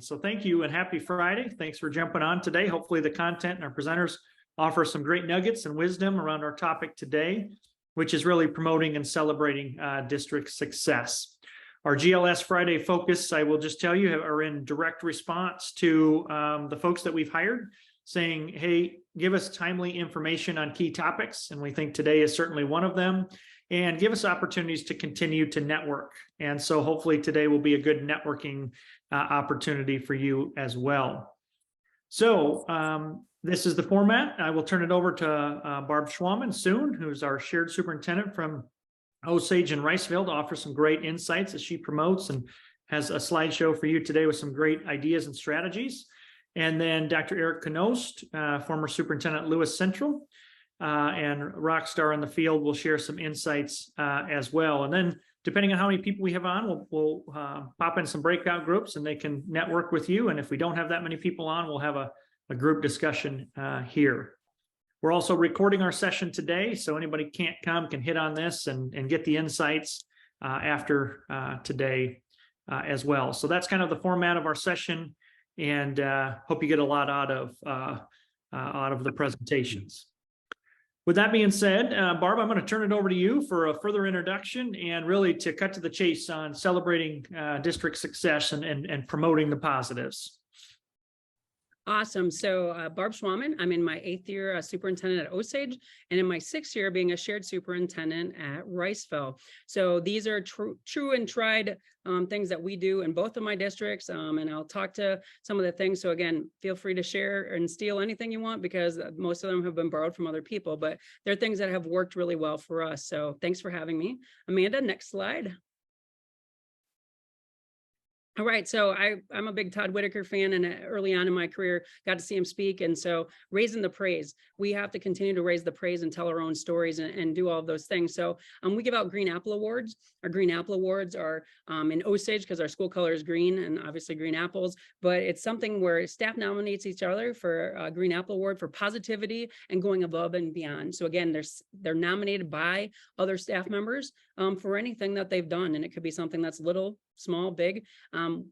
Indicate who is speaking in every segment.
Speaker 1: So thank you and happy Friday. Thanks for jumping on today. Hopefully the content and our presenters offer some great nuggets and wisdom around our topic today, which is really promoting and celebrating district success. Our GLS Friday focus, I will just tell you, are in direct response to the folks that we've hired saying, hey, give us timely information on key topics. And we think today is certainly one of them. And give us opportunities to continue to network. And so hopefully today will be a good networking opportunity for you as well. So this is the format. I will turn it over to Barb Schwamman soon, who's our shared superintendent from Osage and Riceville, to offer some great insights as she promotes and has a slideshow for you today with some great ideas and strategies. And then Dr. Eric Knost, former superintendent at Lewis Central, and rock star in the field, will share some insights as well. And then depending on how many people we have on, we'll pop in some breakout groups and they can network with you. And if we don't have that many people on, we'll have a group discussion here. We're also recording our session today, so anybody can't come can hit on this and get the insights after today as well. So that's kind of the format of our session, and hope you get a lot out of the presentations. With that being said, Barb, I'm going to turn it over to you for a further introduction and really to cut to the chase on celebrating district success and promoting the positives.
Speaker 2: Awesome. So Barb Schwamman, I'm in my 8th year superintendent at Osage, and in my 6th year being a shared superintendent at Riceville. So these are true and tried things that we do in both of my districts, and I'll talk to some of the things. So again, feel free to share and steal anything you want, because most of them have been borrowed from other people, but they're things that have worked really well for us. So thanks for having me. Amanda, next slide. All right, so I'm a big Todd Whitaker fan, and early on in my career, got to see him speak. And so raising the praise, we have to continue to raise the praise and tell our own stories and do all of those things. So we give out Green Apple Awards. Our Green Apple Awards are in Osage because our school color is green and obviously green apples, but it's something where staff nominates each other for a Green Apple Award for positivity and going above and beyond. So again, they're nominated by other staff members for anything that they've done. And it could be something that's little, small, big.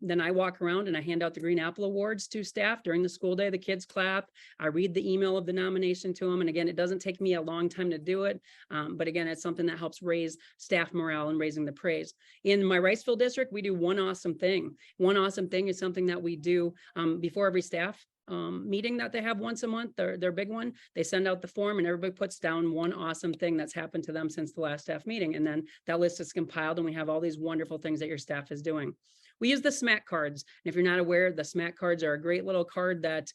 Speaker 2: Then I walk around and I hand out the Green Apple Awards to staff during the school day. The kids clap. I read the email of the nomination to them. And again, it doesn't take me a long time to do it. But again, it's something that helps raise staff morale and raising the praise. In my Riceville district, we do one awesome thing. One awesome thing is something that we do before every staff meeting that they have once a month, their big one. They send out the form and everybody puts down one awesome thing that's happened to them since the last staff meeting. And then that list is compiled and we have all these wonderful things that your staff is doing. We use the SMAC cards. And if you're not aware, the SMAC cards are a great little card that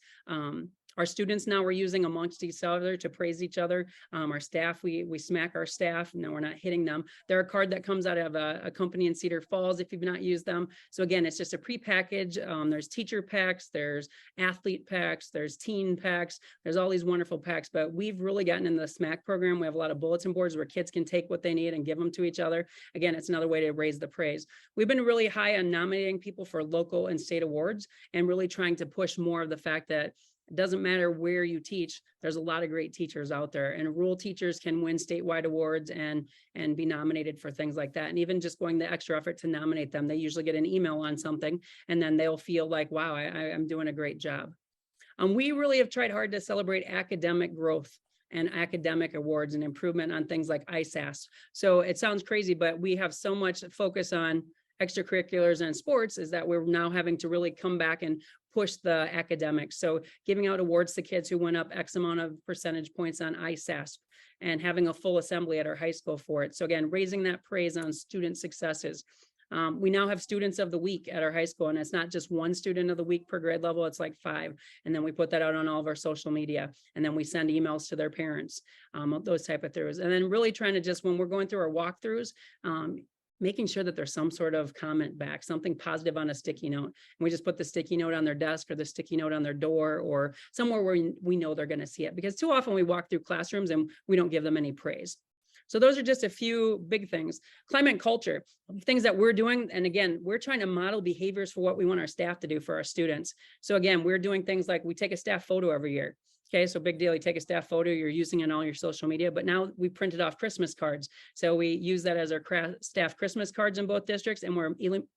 Speaker 2: our students now are using amongst each other to praise each other. Our staff, we smack our staff. No, we're not hitting them. They're a card that comes out of a company in Cedar Falls if you've not used them. So again, it's just a pre-package. There's teacher packs, there's athlete packs, there's teen packs, there's all these wonderful packs, but we've really gotten in the SMAC program. We have a lot of bulletin boards where kids can take what they need and give them to each other. Again, it's another way to raise the praise. We've been really high on nominating people for local and state awards and really trying to push more of the fact that it doesn't matter where you teach, there's a lot of great teachers out there, and rural teachers can win statewide awards and be nominated for things like that. And even just going the extra effort to nominate them, they usually get an email on something and then they'll feel like, wow, I'm doing a great job. We really have tried hard to celebrate academic growth and academic awards and improvement on things like ISAS. So it sounds crazy, but we have so much focus on extracurriculars and sports is that we're now having to really come back and push the academics. So giving out awards to kids who went up X amount of percentage points on ISASP and having a full assembly at our high school for it. So again, raising that praise on student successes. We now have students of the week at our high school, and it's not just one student of the week per grade level, it's like 5. And then we put that out on all of our social media, and then we send emails to their parents, those type of things. And then really trying to just, when we're going through our walkthroughs, making sure that there's some sort of comment back, something positive on a sticky note. And we just put the sticky note on their desk or the sticky note on their door or somewhere where we know they're going to see it, because too often we walk through classrooms and we don't give them any praise. So those are just a few big things. Climate and culture, things that we're doing. And again, we're trying to model behaviors for what we want our staff to do for our students. So again, we're doing things like we take a staff photo every year. Okay, so big deal, you take a staff photo, you're using it on all your social media, but now we printed off Christmas cards. So we use that as our staff Christmas cards in both districts, and we're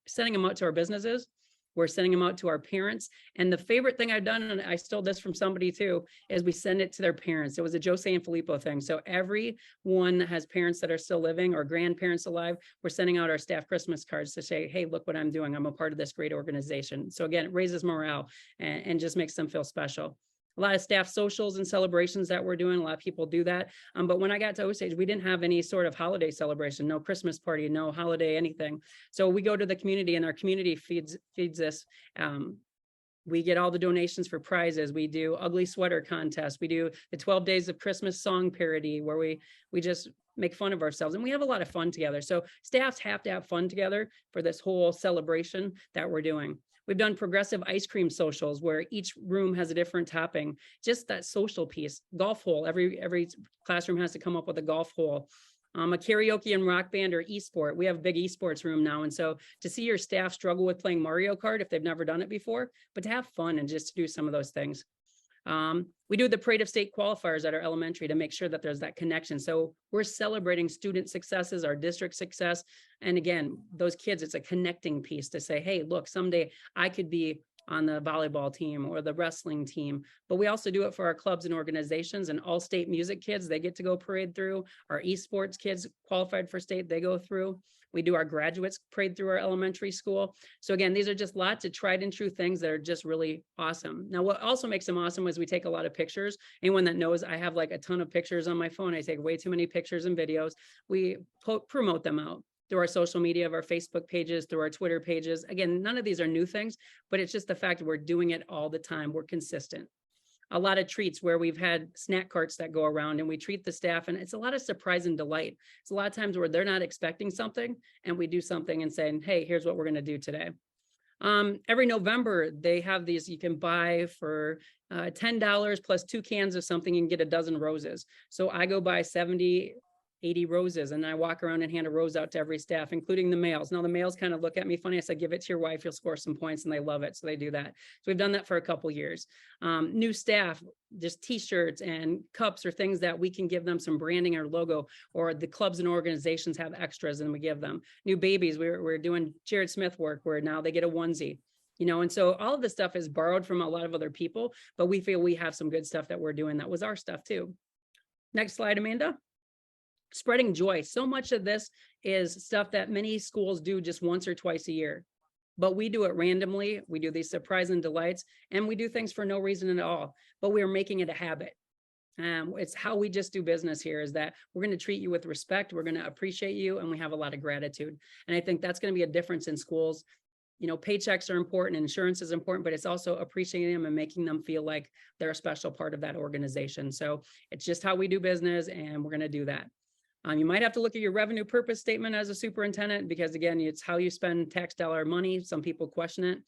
Speaker 2: sending them out to our businesses. We're sending them out to our parents. And the favorite thing I've done, and I stole this from somebody too, is we send it to their parents. It was a Jose and Filippo thing. So everyone that has parents that are still living or grandparents alive, we're sending out our staff Christmas cards to say, hey, look what I'm doing. I'm a part of this great organization. So again, it raises morale and just makes them feel special. A lot of staff socials and celebrations that we're doing. A lot of people do that. But when I got to Osage, we didn't have any sort of holiday celebration, no Christmas party, no holiday, anything. So we go to the community and our community feeds us. We get all the donations for prizes. We do ugly sweater contests. We do the 12 days of Christmas song parody where we just make fun of ourselves, and we have a lot of fun together. So staffs have to have fun together for this whole celebration that we're doing. We've done progressive ice cream socials where each room has a different topping, just that social piece. Golf hole, every classroom has to come up with a golf hole. A karaoke and rock band or esport. We have a big esports room now. And so to see your staff struggle with playing Mario Kart if they've never done it before, but to have fun and just to do some of those things. We do the Parade of State qualifiers at our elementary to make sure that there's that connection. So we're celebrating student successes, our district success. And again, those kids, it's a connecting piece to say, hey, look, someday I could be on the volleyball team or the wrestling team. But we also do it for our clubs and organizations, and all state music kids, they get to go parade through. Our esports kids qualified for state, they go through. We do our graduates parade through our elementary school. So again, these are just lots of tried and true things that are just really awesome. Now, what also makes them awesome is we take a lot of pictures. Anyone that knows, I have like a ton of pictures on my phone. I take way too many pictures and videos. We promote them out through our social media, of our Facebook pages, through our Twitter pages. Again, none of these are new things, but it's just the fact that we're doing it all the time. We're consistent. A lot of treats where we've had snack carts that go around and we treat the staff, and it's a lot of surprise and delight. It's a lot of times where they're not expecting something and we do something and saying, hey, here's what we're going to do today. Every November, they have these you can buy for $10 plus 2 cans of something and get a dozen roses. So I go buy 70, 80 roses, and I walk around and hand a rose out to every staff, including the males. Now the males kind of look at me funny. I said, give it to your wife, you'll score some points, and they love it. So they do that. So we've done that for a couple years. New staff, just t-shirts and cups or things that we can give them some branding or logo, or the clubs and organizations have extras and we give them. New babies, we're doing Jared Smith work where now they get a onesie. And so all of this stuff is borrowed from a lot of other people, but we feel we have some good stuff that we're doing that was our stuff too. Next slide, Amanda. Spreading joy. So much of this is stuff that many schools do just once or twice a year, but we do it randomly. We do these surprise and delights, and we do things for no reason at all, but we're making it a habit. It's how we just do business here, is that we're going to treat you with respect. We're going to appreciate you, and we have a lot of gratitude. And I think that's going to be a difference in schools. Paychecks are important, insurance is important, but it's also appreciating them and making them feel like they're a special part of that organization. So it's just how we do business, and we're going to do that. You might have to look at your revenue purpose statement as a superintendent, because again, it's how you spend tax dollar money. Some people question it.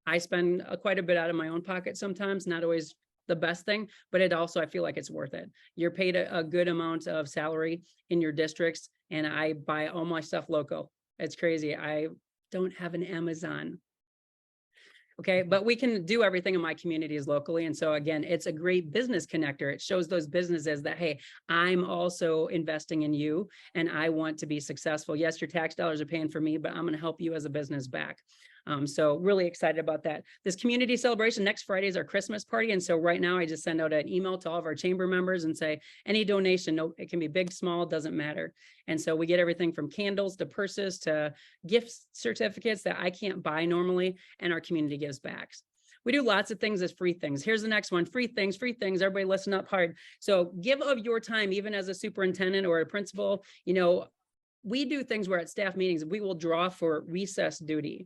Speaker 2: I spend quite a bit out of my own pocket sometimes, not always the best thing, but it also, I feel like it's worth it. You're paid a good amount of salary in your districts, and I buy all my stuff local. It's crazy. I don't have an Amazon. Okay, but we can do everything in my communities locally. And so again, it's a great business connector. It shows those businesses that, hey, I'm also investing in you and I want to be successful. Yes, your tax dollars are paying for me, but I'm going to help you as a business back. So really excited about that. This community celebration, next Friday is our Christmas party. And so right now I just send out an email to all of our chamber members and say, any donation, no, it can be big, small, doesn't matter. And so we get everything from candles to purses to gift certificates that I can't buy normally, and our community gives back. We do lots of things as free things. Here's the next one, free things, free things. Everybody listen up hard. So give of your time, even as a superintendent or a principal. We do things where at staff meetings, we will draw for recess duty.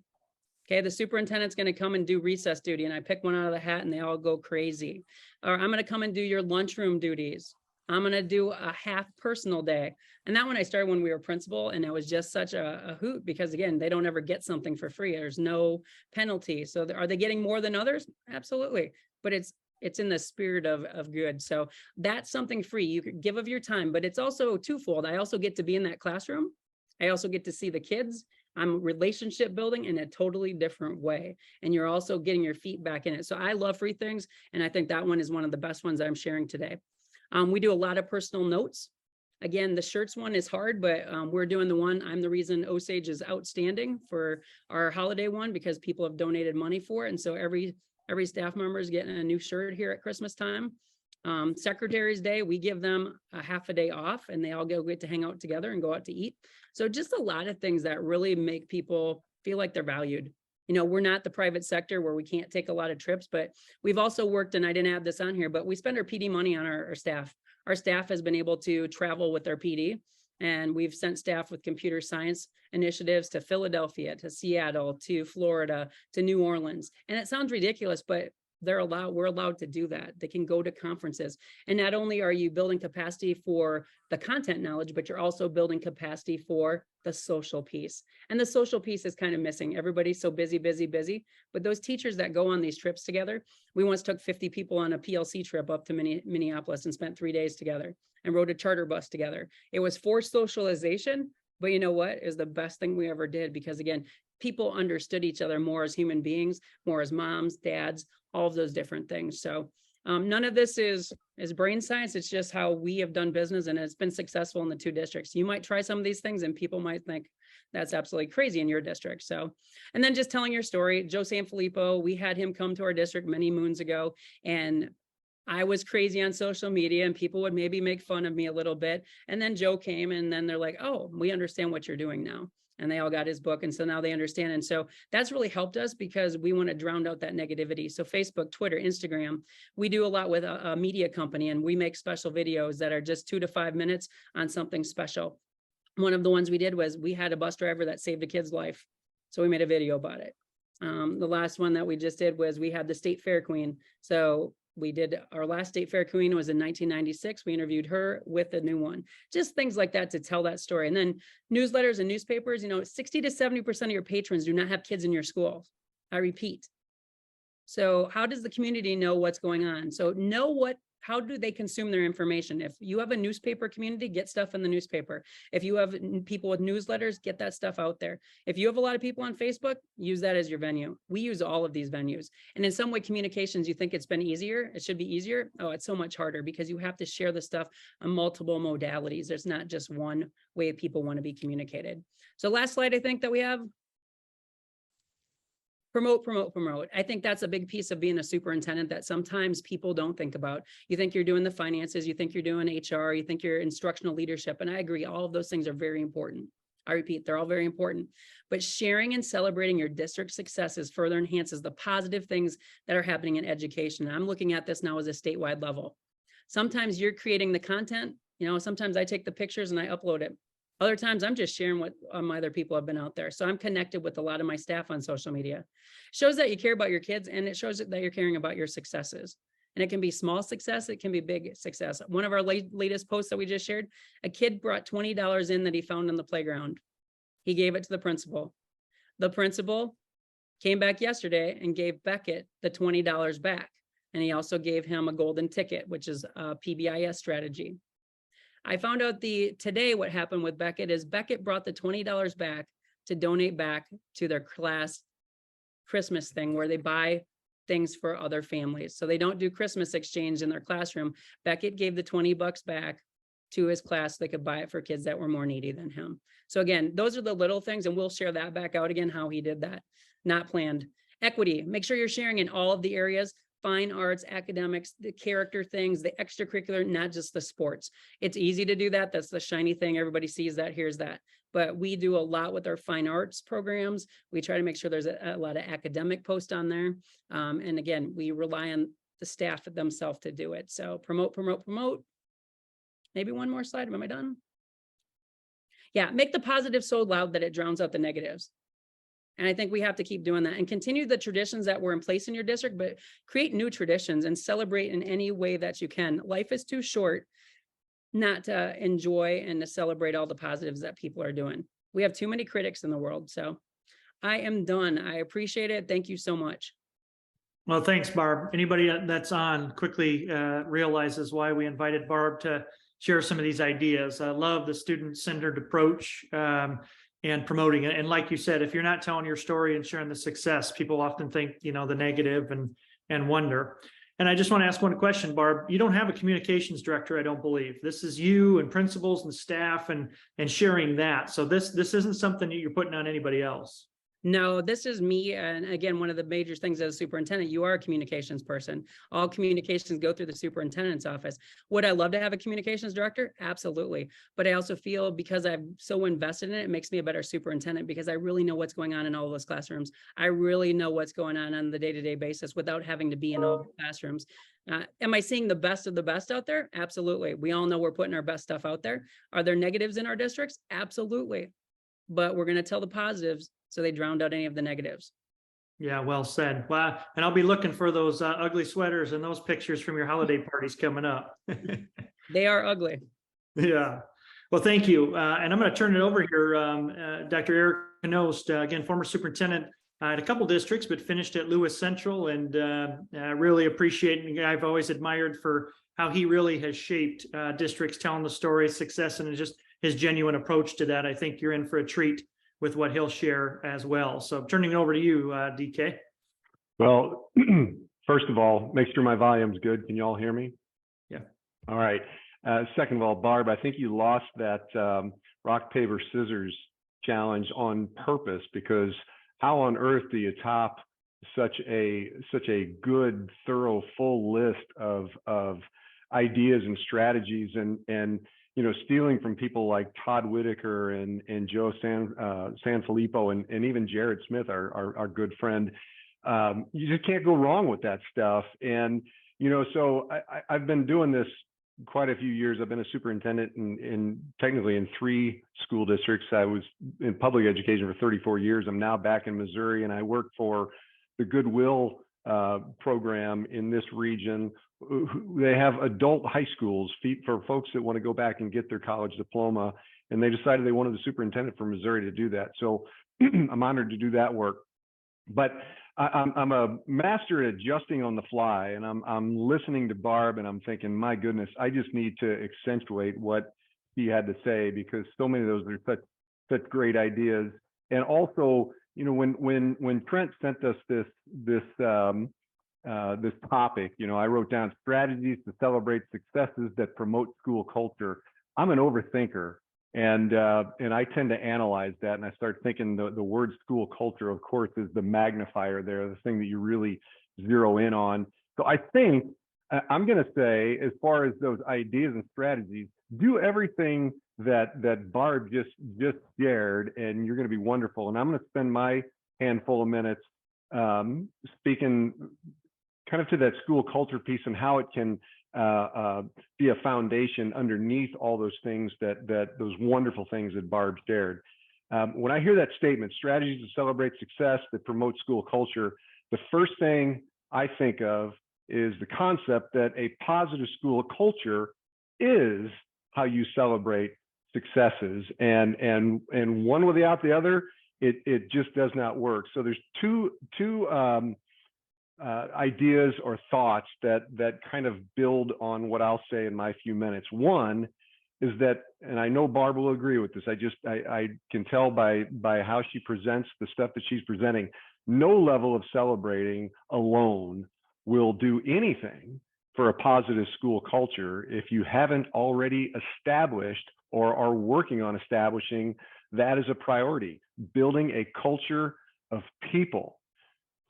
Speaker 2: Okay, the superintendent's going to come and do recess duty, and I pick one out of the hat and they all go crazy. Or I'm going to come and do your lunchroom duties. I'm going to do a half personal day. And that one I started when we were principal, and it was just such a hoot, because again, they don't ever get something for free. There's no penalty. So are they getting more than others? Absolutely. But it's in the spirit of good. So that's something free. You could give of your time, but it's also twofold. I also get to be in that classroom. I also get to see the kids. I'm relationship building in a totally different way. And you're also getting your feet back in it. So I love free things. And I think that one is one of the best ones that I'm sharing today. We do a lot of personal notes. Again, the shirts one is hard, but we're doing the one. I'm the reason Osage is outstanding for our holiday one because people have donated money for it. And so every staff member is getting a new shirt here at Christmas time. Secretary's Day, we give them a half a day off and they all get to hang out together and go out to eat. So just a lot of things that really make people feel like they're valued. You know, we're not the private sector where we can't take a lot of trips, but we've also worked, and I didn't add this on here, but we spend our PD money on our staff. Our staff has been able to travel with their PD, and we've sent staff with computer science initiatives to Philadelphia, to Seattle, to Florida, to New Orleans. And it sounds ridiculous, but we're allowed to do that. They can go to conferences. And not only are you building capacity for the content knowledge, but you're also building capacity for the social piece. And the social piece is kind of missing. Everybody's so busy. But those teachers that go on these trips together, we once took 50 people on a PLC trip up to Minneapolis and spent 3 days together and rode a charter bus together. It was forced socialization, but you know what? It was the best thing we ever did because, again, people understood each other more as human beings, more as moms, dads, all of those different things. So none of this is brain science. It's just how we have done business, and it's been successful in the 2 districts. You might try some of these things and people might think that's absolutely crazy in your district. So, and then just telling your story, Joe Sanfilippo, we had him come to our district many moons ago, and I was crazy on social media and people would maybe make fun of me a little bit. And then Joe came and then they're like, oh, we understand what you're doing now. And they all got his book. And so now they understand. And so that's really helped us because we want to drown out that negativity. So Facebook, Twitter, Instagram, we do a lot with a media company, and we make special videos that are just 2 to 5 minutes on something special. One of the ones we did was we had a bus driver that saved a kid's life. So we made a video about it. The last one that we just did was we had the state fair queen. So we did our last state fair queen was in 1996. We interviewed her with the new one, just things like that to tell that story. And then newsletters and newspapers, 60 to 70% of your patrons do not have kids in your schools. I repeat. So how does the community know what's going on? So how do they consume their information? If you have a newspaper community, get stuff in the newspaper. If you have people with newsletters, get that stuff out there. If you have a lot of people on Facebook, use that as your venue. We use all of these venues. And in some way, communications, you think it's been easier. It should be easier. Oh, it's so much harder because you have to share the stuff on multiple modalities. There's not just one way people want to be communicated. So last slide, I think that we have. Promote. I think that's a big piece of being a superintendent that sometimes people don't think about. You think you're doing the finances, you think you're doing HR, you think you're instructional leadership. And I agree, all of those things are very important. I repeat, they're all very important. But sharing and celebrating your district successes further enhances the positive things that are happening in education. And I'm looking at this now as a statewide level. Sometimes you're creating the content, sometimes I take the pictures and I upload it. Other times I'm just sharing what my other people have been out there. So I'm connected with a lot of my staff on social media. It shows that you care about your kids, and it shows that you're caring about your successes. And it can be small success. It can be big success. One of our latest posts that we just shared, a kid brought $20 in that he found on the playground. He gave it to the principal. The principal came back yesterday and gave Beckett the $20 back. And he also gave him a golden ticket, which is a PBIS strategy. I found out today what happened with Beckett is Beckett brought the $20 back to donate back to their class Christmas thing where they buy things for other families. So they don't do Christmas exchange in their classroom. Beckett gave the $20 back to his class. They could buy it for kids that were more needy than him. So again, those are the little things, and we'll share that back out again, how he did that. Not planned. Equity, make sure you're sharing in all of the areas. Fine arts, academics, the character things, the extracurricular, not just the sports. It's easy to do that. That's the shiny thing. Everybody sees that, here's that. But we do a lot with our fine arts programs. We try to make sure there's a lot of academic posts on there. And again, we rely on the staff themselves to do it. So promote. Maybe one more slide. Am I done? Yeah, make the positive so loud that it drowns out the negatives. And I think we have to keep doing that and continue the traditions that were in place in your district, but create new traditions and celebrate in any way that you can. Life is too short not to enjoy and to celebrate all the positives that people are doing. We have too many critics in the world. So I am done. I appreciate it. Thank you so much.
Speaker 1: Well, thanks, Barb. Anybody that's on quickly realizes why we invited Barb to share some of these ideas. I love the student-centered approach. And promoting it. And like you said, if you're not telling your story and sharing the success, people often think, the negative and wonder. And I just want to ask one question, Barb. You don't have a communications director, I don't believe. This is you and principals and staff and sharing that. So this isn't something that you're putting on anybody else.
Speaker 2: No, this is me. And again, one of the major things as a superintendent, you are a communications person. All communications go through the superintendent's office. Would I love to have a communications director? Absolutely. But I also feel because I'm so invested in it, it makes me a better superintendent because I really know what's going on in all of those classrooms. I really know what's going on the day-to-day basis without having to be in all the classrooms. Am I seeing the best of the best out there? Absolutely. We all know we're putting our best stuff out there. Are there negatives in our districts? Absolutely. But we're going to tell the positives so they drowned out any of the negatives.
Speaker 1: Yeah, well said. Wow. And I'll be looking for those ugly sweaters and those pictures from your holiday parties coming up.
Speaker 2: They are ugly.
Speaker 1: Yeah. Well, thank you. And I'm going to turn it over here. Dr. Eric Knost, again, former superintendent at a couple districts, but finished at Lewis Central, and really appreciate. I've always admired for how he really has shaped districts, telling the story, success, and just his genuine approach to that. I think you're in for a treat with what he'll share as well. So turning it over to you, DK.
Speaker 3: Well, first of all, make sure my volume's good. Can you all hear me?
Speaker 1: Yeah.
Speaker 3: All right. Second of all, Barb, I think you lost that rock, paper, scissors challenge on purpose, because how on earth do you top such a good, thorough, full list of ideas and strategies, and stealing from people like Todd Whitaker and Joe Sanfilippo and even Jared Smith, our good friend. You just can't go wrong with that stuff. And so I've been doing this quite a few years. I've been a superintendent technically in 3 school districts. I was in public education for 34 years. I'm now back in Missouri, and I work for the Goodwill program in this region. They have adult high schools for folks that want to go back and get their college diploma, and they decided they wanted the superintendent for Missouri to do that. So I'm honored to do that work. But I'm a master at adjusting on the fly, and I'm listening to Barb, and I'm thinking, my goodness, I just need to accentuate what he had to say, because so many of those are such great ideas. And also, when Trent sent us this topic, I wrote down strategies to celebrate successes that promote school culture. I'm an overthinker, and I tend to analyze that, and I start thinking the word school culture, of course, is the magnifier there, the thing that you really zero in on. So I think I'm going to say, as far as those ideas and strategies, do everything that Barb just shared, and you're going to be wonderful. And I'm going to spend my handful of minutes speaking kind of to that school culture piece and how it can be a foundation underneath all those things those wonderful things that Barb shared. When I hear that statement, strategies to celebrate success that promote school culture, the first thing I think of is the concept that a positive school culture is how you celebrate successes, and one without the other, it just does not work. So there's two ideas or thoughts that kind of build on what I'll say in my few minutes. One is that, and I know Barb will agree with this, I can tell by how she presents the stuff that she's presenting, no level of celebrating alone will do anything for a positive school culture if you haven't already established or are working on establishing that as a priority. Building a culture of people.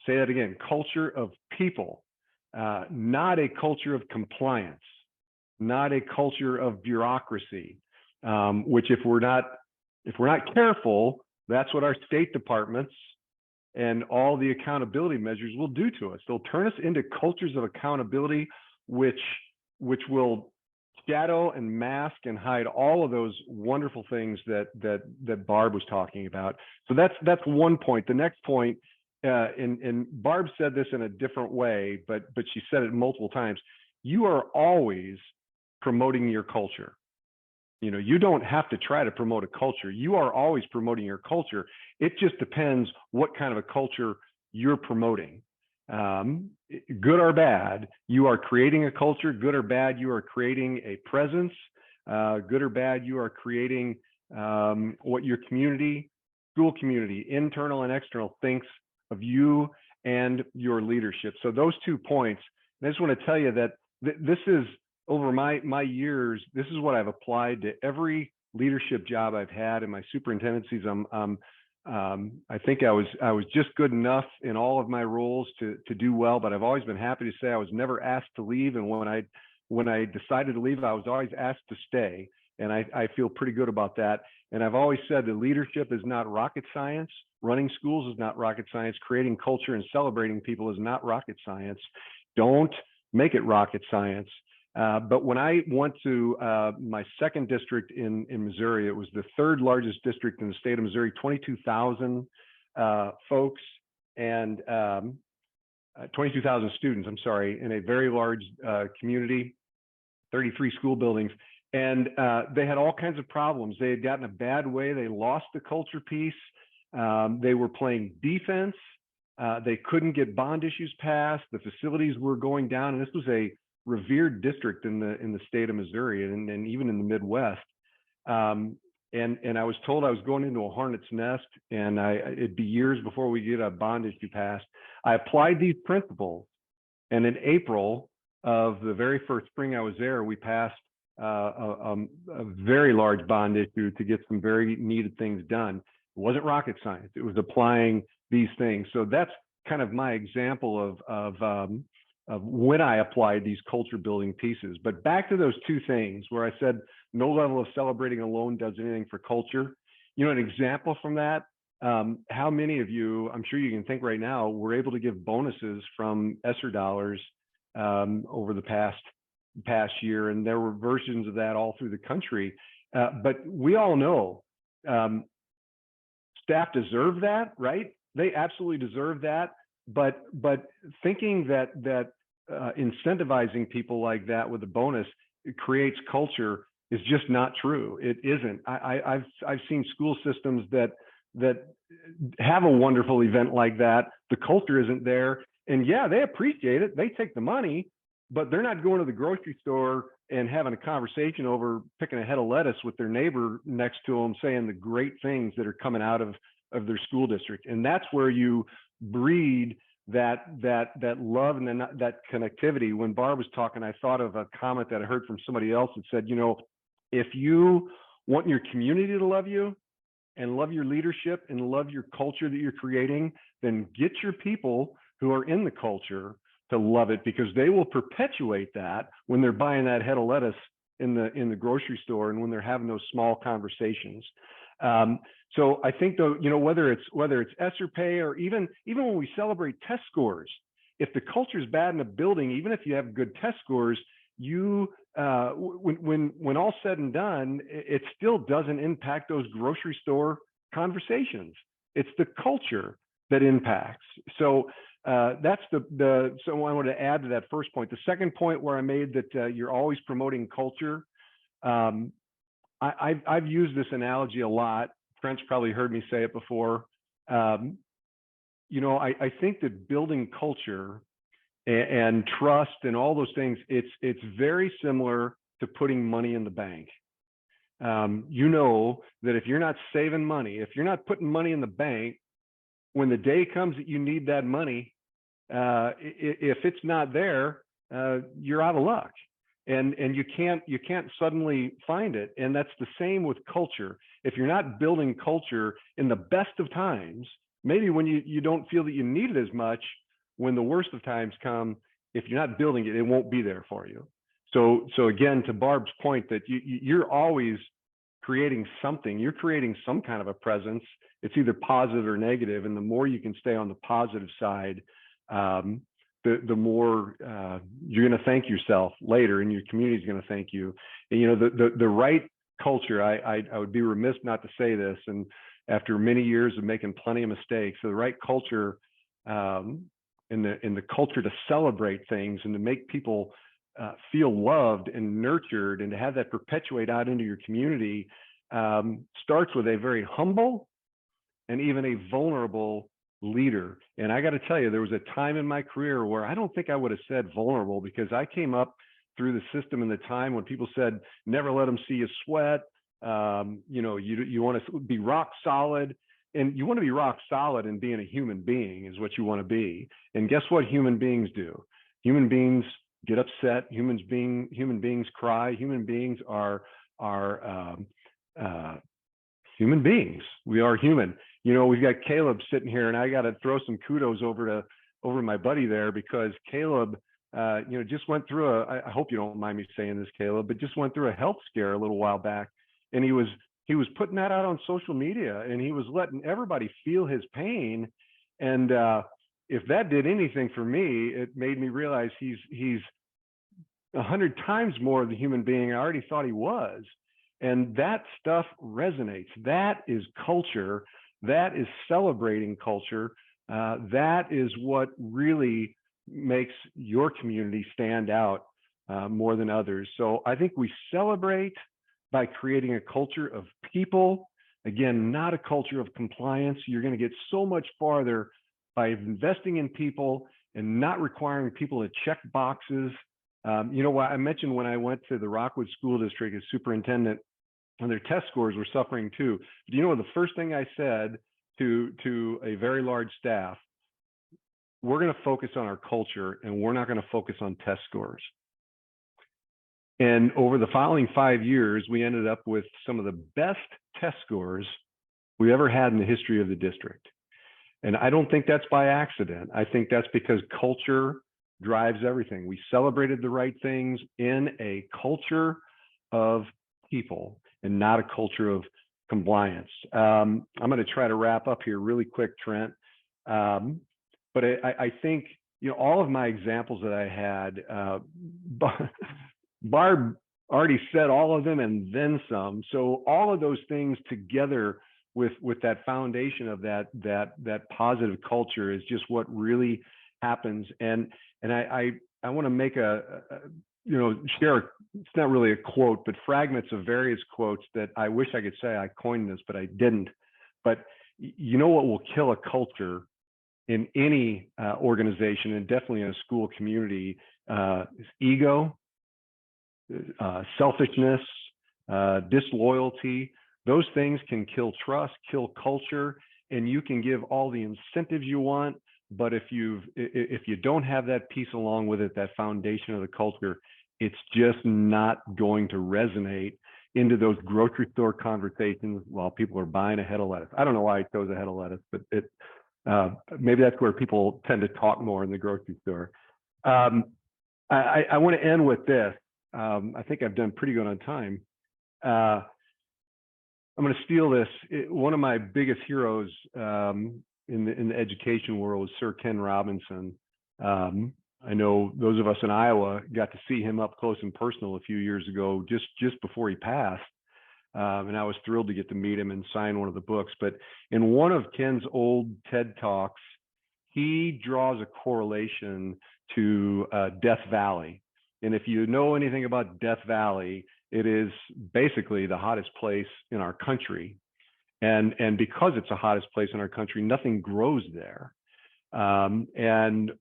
Speaker 3: Say that again, culture of people, not a culture of compliance, not a culture of bureaucracy, which if we're not careful, that's what our state departments and all the accountability measures will do to us. They'll turn us into cultures of accountability, which will shadow and mask and hide all of those wonderful things that Barb was talking about. So that's one point. The next point, and Barb said this in a different way, but she said it multiple times. You are always promoting your culture. You don't have to try to promote a culture. You are always promoting your culture. It just depends what kind of a culture you're promoting. Good or bad, you are creating a culture. Good or bad, you are creating a presence. Good or bad, you are creating what your community, school community, internal and external, thinks of you and your leadership. So those 2 points, And I just want to tell you that this is over my years, this is what I've applied to every leadership job I've had in my superintendencies. I think I was just good enough in all of my roles to do well, but I've always been happy to say I was never asked to leave. And when I decided to leave, I was always asked to stay. And I feel pretty good about that. And I've always said that leadership is not rocket science. Running schools is not rocket science. Creating culture and celebrating people is not rocket science. Don't make it rocket science. But when I went to my second district in Missouri, it was the third largest district in the state of Missouri, 22,000 folks and 22,000 students, I'm sorry, in a very large community, 33 school buildings. And they had all kinds of problems. They had gotten a bad way. They lost the culture piece. They were playing defense. They couldn't get bond issues passed. The facilities were going down. And this was a revered district in the state of Missouri and even in the Midwest. And I was told I was going into a hornet's nest, and it'd be years before we get a bond issue passed. I applied these principles, and in April of the very first spring I was there, we passed a very large bond issue to get some very needed things done. It wasn't rocket science. It was applying these things. So that's kind of my example of when I applied these culture building pieces. But back to those two things where I said no level of celebrating alone does anything for culture. You know, an example from that, how many of you, I'm sure you can think right now, were able to give bonuses from ESSER dollars over the past year, and there were versions of that all through the country. But we all know staff deserve that, right? They absolutely deserve that. But thinking that incentivizing people like that with a bonus creates culture is just not true. It isn't. I've seen school systems that have a wonderful event like that. The culture isn't there, and yeah, they appreciate it. They take the money, but they're not going to the grocery store and having a conversation over picking a head of lettuce with their neighbor next to them, saying the great things that are coming out of their school district. And that's where you breed that love and then that connectivity. When Barb was talking, I thought of a comment that I heard from somebody else that said, you know, if you want your community to love you and love your leadership and love your culture that you're creating, then get your people who are in the culture to love it, because they will perpetuate that when they're buying that head of lettuce in the grocery store and when they're having those small conversations. So I think, though, you know, whether it's ESSER pay or even when we celebrate test scores, if the culture is bad in a building, even if you have good test scores, you when all said and done, it still doesn't impact those grocery store conversations. It's the culture that impacts. So that's so I want to add to that first point. The second point where I made that you're always promoting culture. I've used this analogy a lot. Trent's probably heard me say it before. You know, I think that building culture and trust and all those things, it's very similar to putting money in the bank. You know that if you're not saving money, if you're not putting money in the bank, when the day comes that you need that money, if it's not there, you're out of luck. And you can't suddenly find it. And that's the same with culture. If you're not building culture in the best of times, maybe when you don't feel that you need it as much, when the worst of times come, if you're not building it, it won't be there for you. So again, to Barb's point, that you're always creating something. You're creating some kind of a presence. It's either positive or negative. And the more you can stay on the positive side, the more you're going to thank yourself later, and your community is going to thank you. And, you know, the right culture, I would be remiss not to say this, and after many years of making plenty of mistakes, so the right culture in the culture to celebrate things and to make people feel loved and nurtured, and to have that perpetuate out into your community, starts with a very humble and even a vulnerable leader. And I got to tell you, there was a time in my career where I don't think I would have said vulnerable, because I came up through the system in the time when people said, never let them see you sweat. You know, you want to be rock solid, and you want to be rock solid in being a human being is what you want to be. And guess what human beings do? Human beings get upset. Human beings cry. Human beings are human beings. We are human. You know, we've got Caleb sitting here, and I got to throw some kudos over my buddy there, because Caleb, just went through I hope you don't mind me saying this, Caleb, but just went through a health scare a little while back, and he was putting that out on social media, and he was letting everybody feel his pain. And if that did anything for me, it made me realize he's 100 times more the human being I already thought he was. And that stuff resonates. That is culture. That is celebrating culture. That is what really makes your community stand out more than others. So I think we celebrate by creating a culture of people. Again, not a culture of compliance. You're going to get so much farther by investing in people and not requiring people to check boxes. What I mentioned when I went to the Rockwood School District as superintendent, and their test scores were suffering too. Do you know the first thing I said to a very large staff? We're going to focus on our culture, and we're not going to focus on test scores. And over the following 5 years, we ended up with some of the best test scores we ever had in the history of the district. And I don't think that's by accident. I think that's because culture drives everything. We celebrated the right things in a culture of people and not a culture of compliance. I'm going to try to wrap up here really quick, Trent. But I think, all of my examples that I had, Barb already said all of them and then some. So all of those things together with that foundation of that positive culture is just what really happens. And I want to make share, it's not really a quote, but fragments of various quotes that I wish I could say I coined this, but I didn't. But you know what will kill a culture in any organization, and definitely in a school community, is ego, selfishness, disloyalty. Those things can kill trust, kill culture, and you can give all the incentives you want, but if you don't have that piece along with it, that foundation of the culture, it's just not going to resonate into those grocery store conversations while people are buying a head of lettuce. I don't know why I chose a head of lettuce, but maybe that's where people tend to talk more in the grocery store. I want to end with this. I think I've done pretty good on time. I'm going to steal this. One of my biggest heroes in the education world is Sir Ken Robinson. I know those of us in Iowa got to see him up close and personal a few years ago, just before he passed. And I was thrilled to get to meet him and sign one of the books. But in one of Ken's old TED Talks, he draws a correlation to Death Valley. And if you know anything about Death Valley, it is basically the hottest place in our country. And because it's the hottest place in our country, nothing grows there. Everybody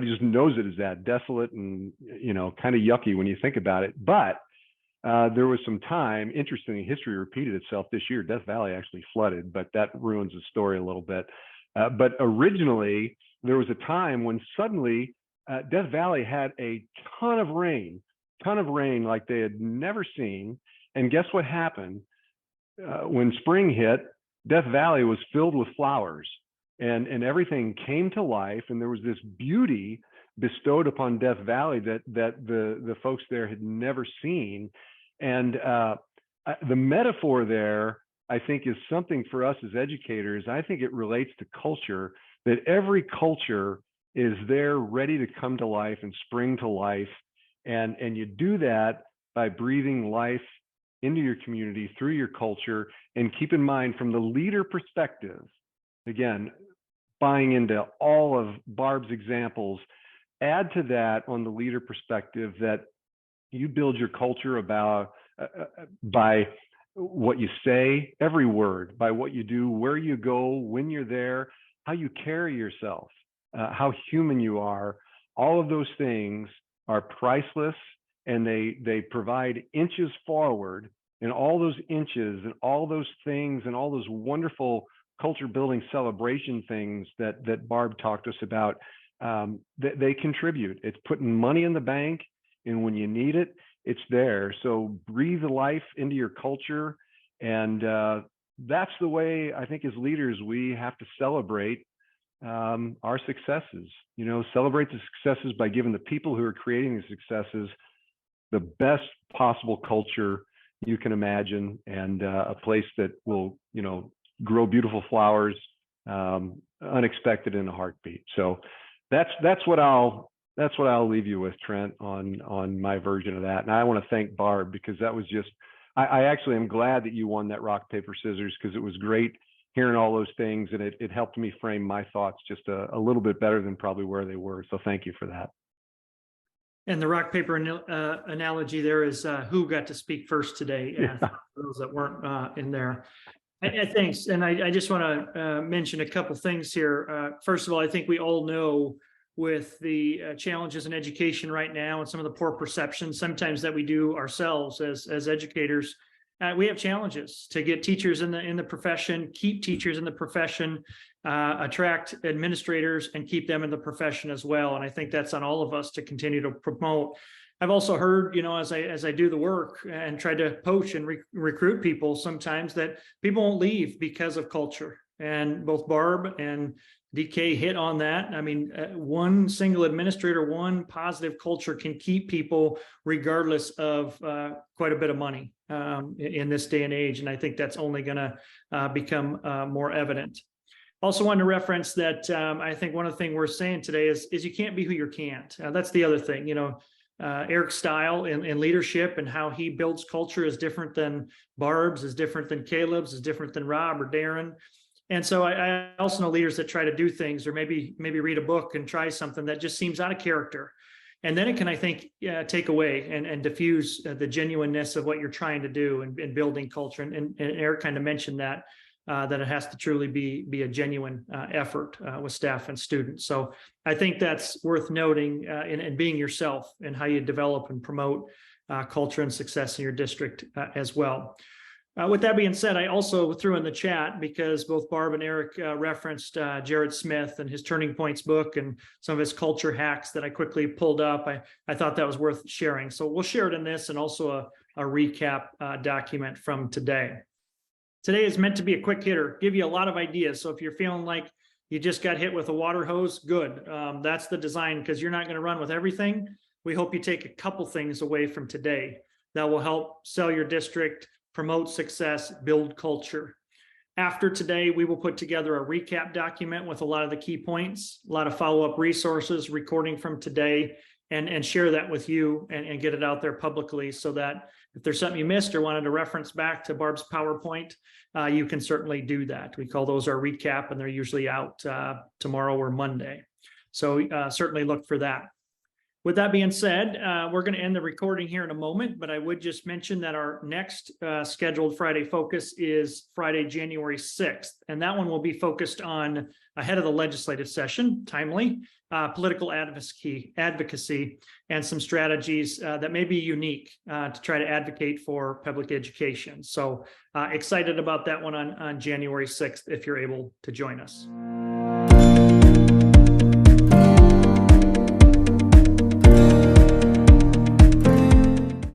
Speaker 3: just knows it as that, desolate and, kind of yucky when you think about it. But there was some time, interestingly, history repeated itself this year. Death Valley actually flooded, but that ruins the story a little bit. But originally, there was a time when suddenly Death Valley had a ton of rain like they had never seen. And guess what happened? When spring hit, Death Valley was filled with flowers, and everything came to life, and there was this beauty bestowed upon Death Valley that the folks there had never seen. And the metaphor there, I think, is something for us as educators. I think it relates to culture, that every culture is there ready to come to life and spring to life. And you do that by breathing life into your community through your culture. And keep in mind, from the leader perspective, again, buying into all of Barb's examples, add to that on the leader perspective that you build your culture about by what you say, every word, by what you do, where you go, when you're there, how you carry yourself, how human you are. All of those things are priceless, and they provide inches forward, and all those inches and all those things and all those wonderful culture building celebration things that Barb talked to us about, they contribute. It's putting money in the bank, and when you need it, it's there. So breathe life into your culture, and that's the way I think as leaders we have to celebrate our successes. Celebrate the successes by giving the people who are creating the successes the best possible culture you can imagine, and a place that will, grow beautiful flowers, unexpected in a heartbeat. So that's what I'll leave you with, Trent, on my version of that. And I want to thank Barb, because that was just, I actually am glad that you won that rock, paper, scissors, because it was great hearing all those things, and it helped me frame my thoughts just a little bit better than probably where they were. So thank you for that.
Speaker 1: And the rock paper analogy there is who got to speak first today, for those that weren't in there. Thanks. And I just want to mention a couple things here. First of all, I think we all know with the challenges in education right now and some of the poor perceptions sometimes that we do ourselves as educators, we have challenges to get teachers in the profession, keep teachers in the profession, attract administrators, and keep them in the profession as well. And I think that's on all of us to continue to promote. I've also heard, as I do the work and try to poach and recruit people sometimes, that people won't leave because of culture. And both Barb and DK hit on that. I mean, one single administrator, one positive culture can keep people regardless of quite a bit of money in this day and age. And I think that's only going to become more evident. Also wanted to reference that I think one of the things we're saying today is you can't be who you can't. That's the other thing. Eric's style in leadership and how he builds culture is different than Barb's, is different than Caleb's, is different than Rob or Darren. And so I also know leaders that try to do things, or maybe read a book and try something that just seems out of character. And then it can, I think, take away and diffuse the genuineness of what you're trying to do in building culture. And Eric kind of mentioned that it has to truly be a genuine effort with staff and students. So I think that's worth noting in being yourself and how you develop and promote culture and success in your district as well. With that being said, I also threw in the chat, because both Barb and Eric referenced Jared Smith and his Turning Points book and some of his culture hacks that I quickly pulled up. I thought that was worth sharing. So we'll share it in this, and also a recap document from today. Today is meant to be a quick hitter, give you a lot of ideas. So if you're feeling like you just got hit with a water hose, good. That's the design, because you're not going to run with everything. We hope you take a couple things away from today that will help sell your district, promote success, build culture. After today, we will put together a recap document with a lot of the key points, a lot of follow-up resources, recording from today, and share that with you and get it out there publicly, so that if there's something you missed or wanted to reference back to Barb's PowerPoint, you can certainly do that. We call those our recap, and they're usually out tomorrow or Monday. So certainly look for that. With that being said, we're going to end the recording here in a moment, but I would just mention that our next scheduled Friday focus is Friday, January 6th. And that one will be focused on, ahead of the legislative session, timely, political advocacy, and some strategies that may be unique to try to advocate for public education. So excited about that one on January 6th, if you're able to join us.